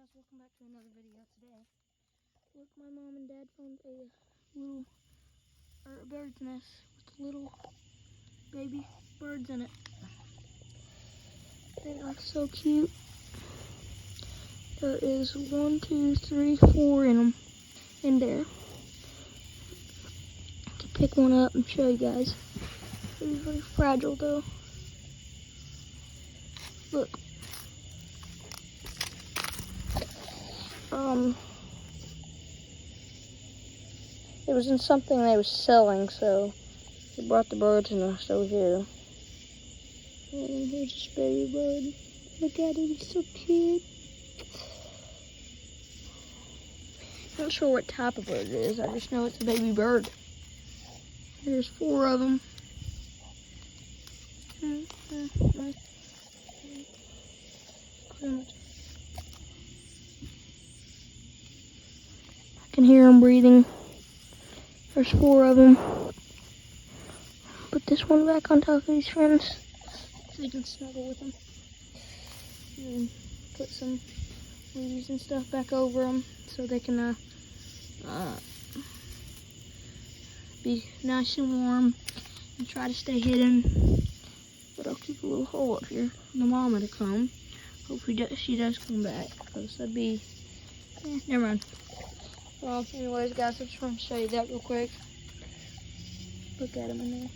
guys, welcome back to another video today. Look, my mom and dad found a little bird's nest with little baby birds in it. They are so cute. There is 1, 2, 3, 4 in them in there. I can pick one up and show you guys. It's very fragile though. Look. It was in something they were selling, so they brought the bird's nest over here. And here's this baby bird. Look at him, he's so cute. Not sure what type of bird it is, I just know it's a baby bird. There's 4 of them. I can hear them breathing. There's 4 of them. Put this one back on top of these friends so you can snuggle with them. And put some leaves and stuff back over them so they can be nice and warm and try to stay hidden. But I'll keep a little hole up here for the mama to come. Hopefully she does come back, because that'd be, never mind. Well, anyways, guys, I just want to show you that real quick. Look at them in there.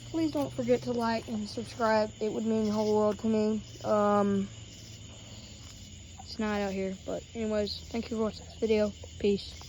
Please don't forget to like and subscribe. It would mean the whole world to me. It's night out here, but anyways, thank you for watching this video. Peace.